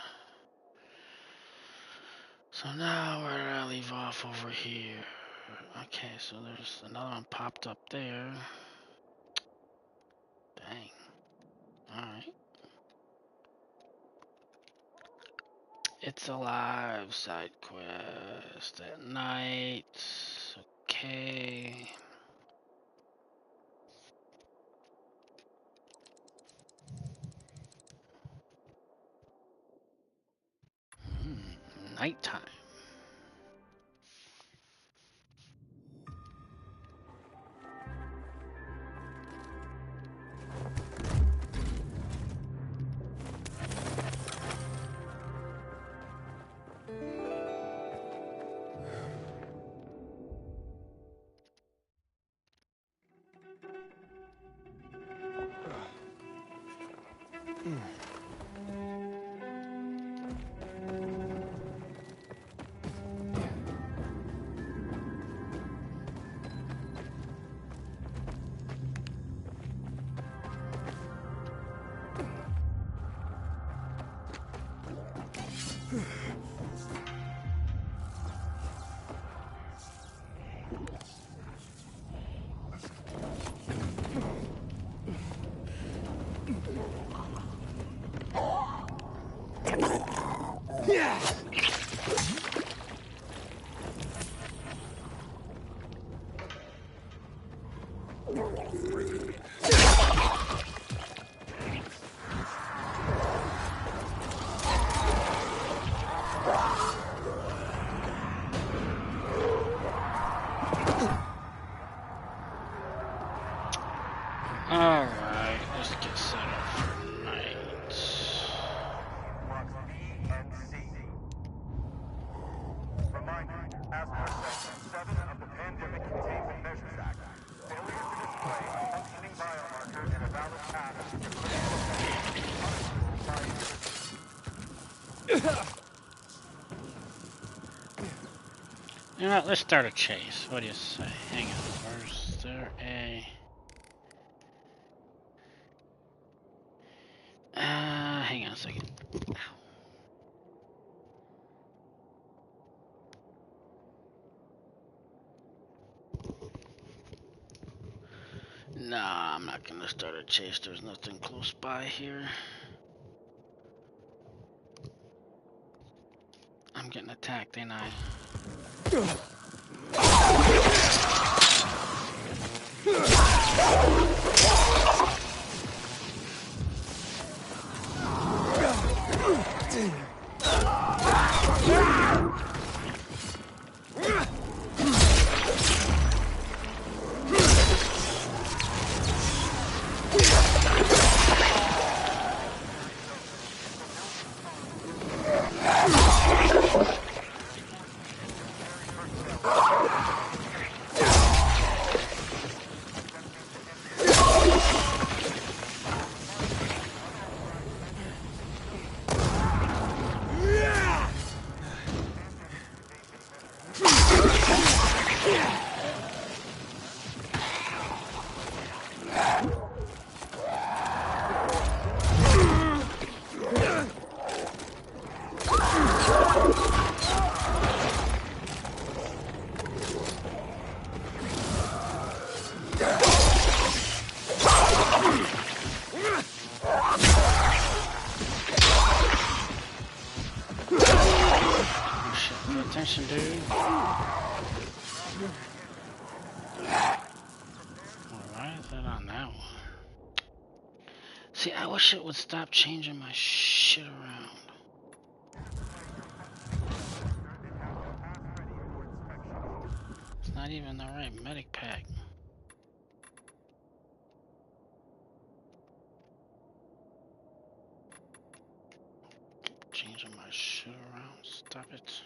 So now where did I leave off over here? Okay, so there's another one popped up there. Dang. Alright. It's alive side quest at night. Okay. Nighttime. Alright, let's get set up for night. Reminder, as per Section 7 of the Pandemic Containment Measures Act, failure to display a functioning biomarker and a valid path to You know what, let's start a chase. What do you say? Hang on, where's there a... hang on a second. Ow. Nah, I'm not gonna start a chase. There's nothing close by here. I'm getting attacked, ain't I? Attention, dude. Why is that on that one? See, I wish it would stop changing my shit around. It's not even the right medic pack. Keep changing my shit around. Stop it.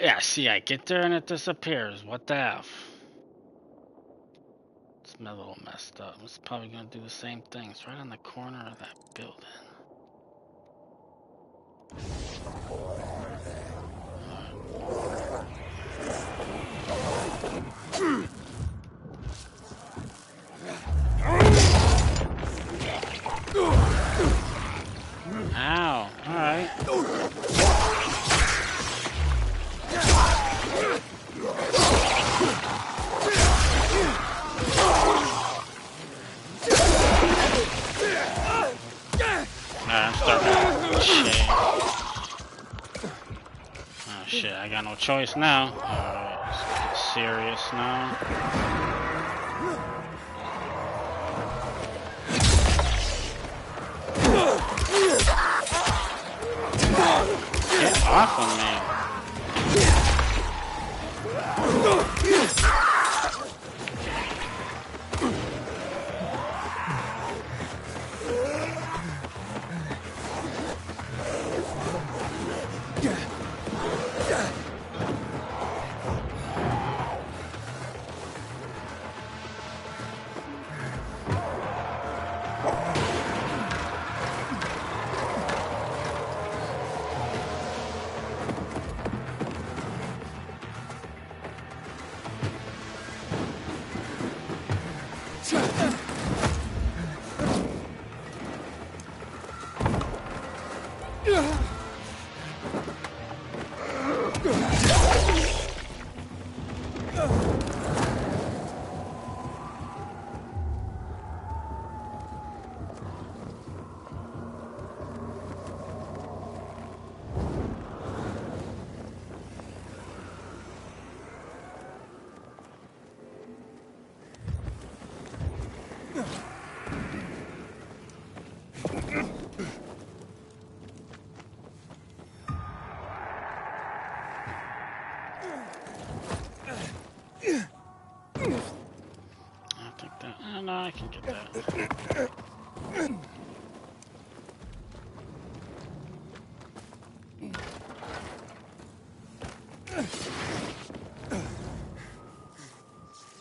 Yeah, see, I get there and it disappears. What the F? It's a little messed up. It's probably gonna do the same thing. It's right on the corner of that building. Ow, alright. I'm starting to shit. Oh shit, I got no choice now. Alright, let's get serious now. Get off of me. No, I can get that.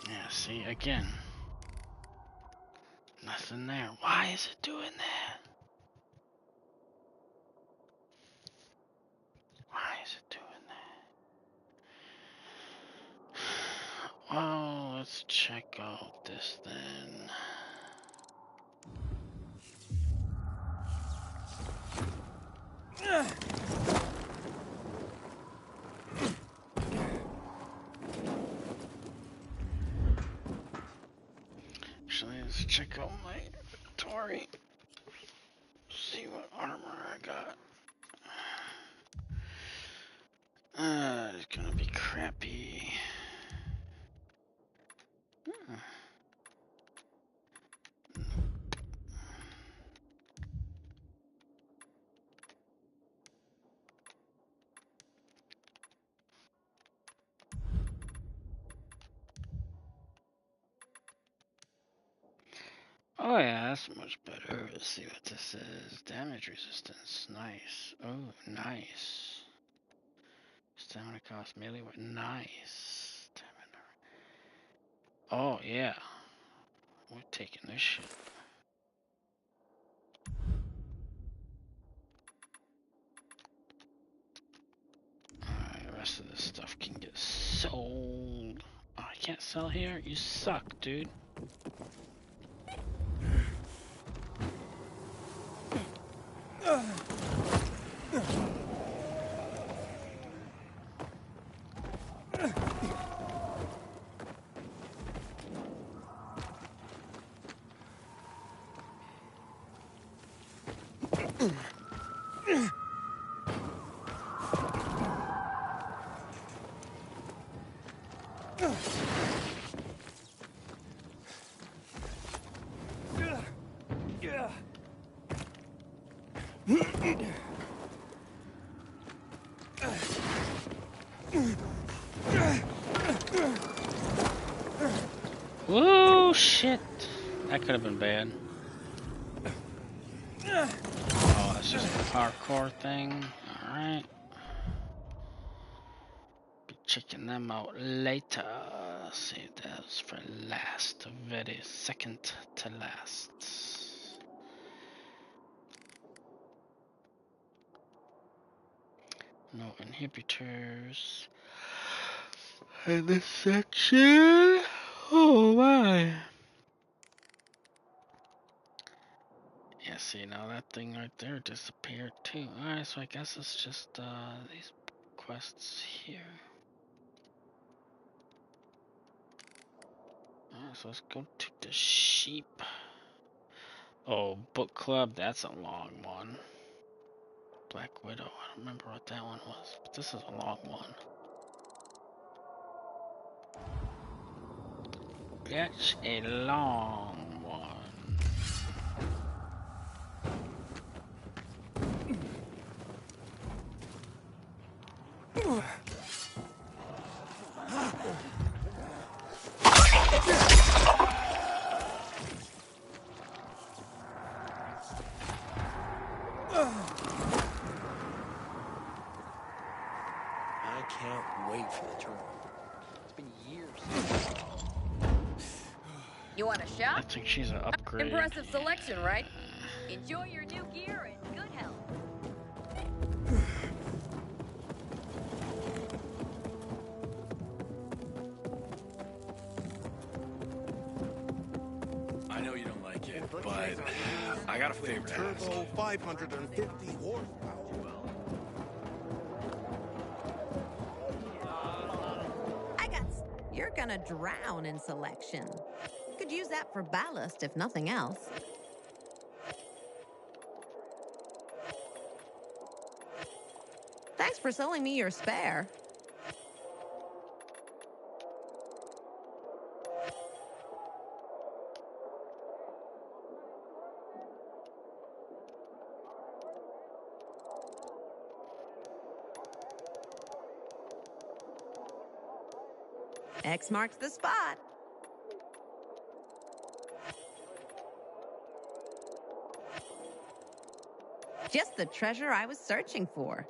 Yeah, see, again. Nothing there. Why is it doing that? Why is it doing that? Well, let's check out this then. Actually, let's check out my inventory. See what armor I got. It's gonna be crappy. Oh yeah, that's much better. Let's see what this is. Damage resistance. Nice. Oh, nice. Stamina cost melee. Nice. Stamina. Oh yeah. We're taking this shit. Alright, the rest of this stuff can get sold. Oh, I can't sell here? You suck, dude. Whoa, shit. That could have been bad. Oh, that's just a parkour thing. Alright. checking them out later. Save those for last, very second to last. No inhibitors in this section. Oh my. Yeah, see, now that thing right there disappeared too. Alright, so I guess it's just these quests here. Alright, so let's go to the sheep. Oh, book club, that's a long one. Black Widow, I don't remember what that one was, but this is a long one. That's a long one. I can't wait for the tournament. It's been years. You want a shot? I think she's an upgrade. Impressive selection, right? Enjoy your new gear and good health. I know you don't like it, but I got a favor to ask. Turbo 550 horsepower. You're gonna drown in selection. Could use that for ballast, if nothing else. Thanks for selling me your spare. X marks the spot. Just the treasure I was searching for.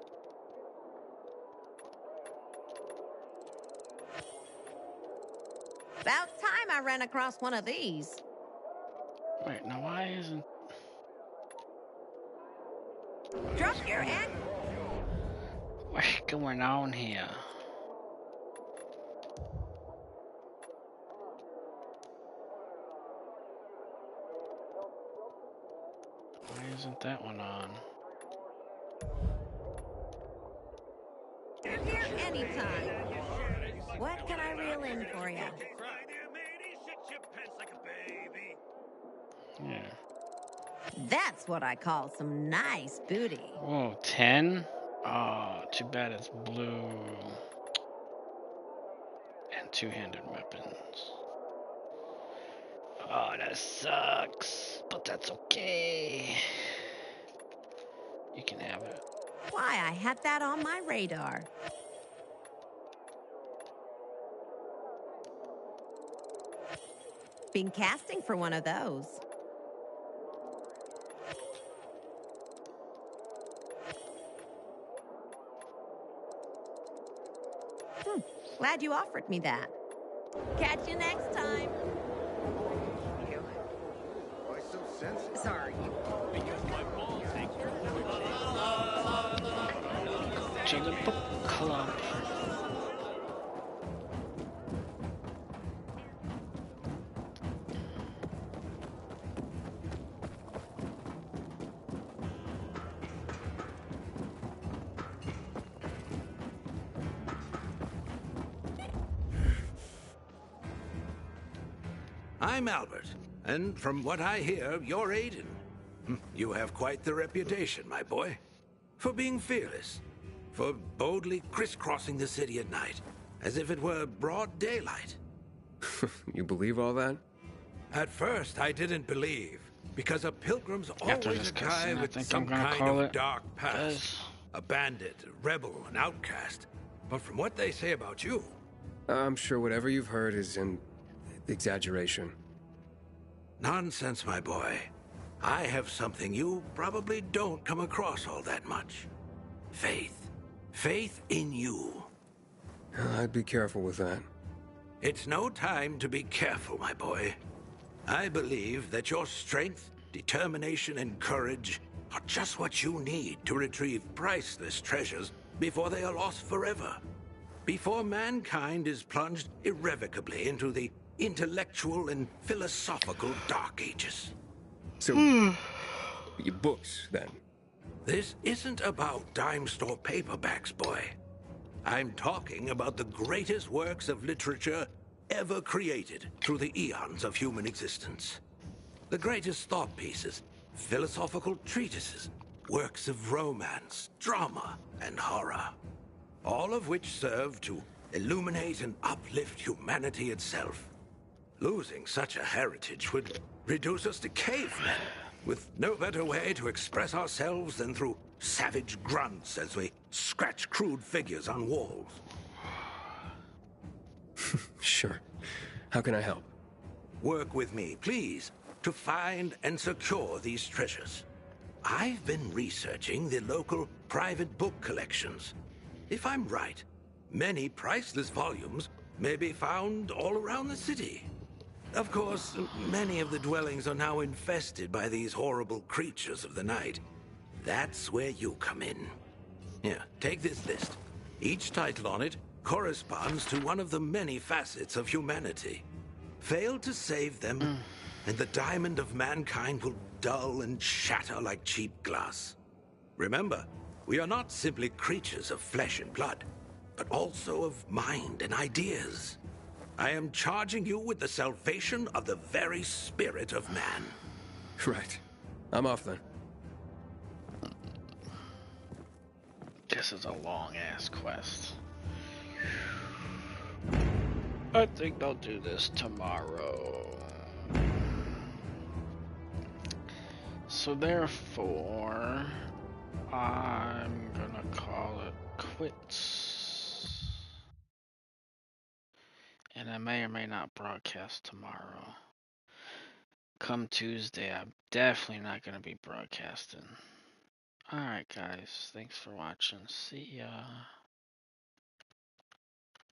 About time I ran across one of these. Wait, now why isn't... Drop your end. What's going on here? Why isn't that one on? I'm here anytime. What can I reel in for you? Yeah. That's what I call some nice booty. Whoa, 10? Oh, too bad it's blue. And two-handed weapons. Oh, that sucks. But that's okay. You can have it. Why, I had that on my radar. Been casting for one of those. Glad you offered me that. Catch you next time. Why so sensitive? Sorry. Because my balls think To the book club. I'm Albert, and from what I hear, you're Aiden. You have quite the reputation, my boy, for being fearless, for boldly crisscrossing the city at night, as if it were broad daylight. You believe all that? At first, I didn't believe, because a pilgrim's always a guy with some kind of dark past. A bandit, a rebel, an outcast. But from what they say about you... I'm sure whatever you've heard is an exaggeration. Nonsense, my boy. I have something you probably don't come across all that much. Faith. Faith in you. I I'd be careful with that. It's no time to be careful, my boy. I believe that your strength, determination, and courage are just what you need to retrieve priceless treasures before they are lost forever. Before mankind is plunged irrevocably into the intellectual and philosophical Dark Ages. So, your books, then? This isn't about dime store paperbacks, boy. I'm talking about the greatest works of literature ever created through the eons of human existence. The greatest thought pieces, philosophical treatises, works of romance, drama, and horror. All of which serve to illuminate and uplift humanity itself. Losing such a heritage would reduce us to cavemen, with no better way to express ourselves than through savage grunts as we scratch crude figures on walls. Sure. How can I help? Work with me, please, to find and secure these treasures. I've been researching the local private book collections. If I'm right, many priceless volumes may be found all around the city. Of course, many of the dwellings are now infested by these horrible creatures of the night. That's where you come in. Here, take this list. Each title on it corresponds to one of the many facets of humanity. Fail to save them, and the diamond of mankind will dull and shatter like cheap glass. Remember, we are not simply creatures of flesh and blood, but also of mind and ideas. I am charging you with the salvation of the very spirit of man. Right. I'm off then. This is a long-ass quest. I think they'll do this tomorrow. So therefore, I'm gonna call it quits. And I may or may not broadcast tomorrow. Come Tuesday, I'm definitely not gonna be broadcasting. Alright guys, thanks for watching. See ya.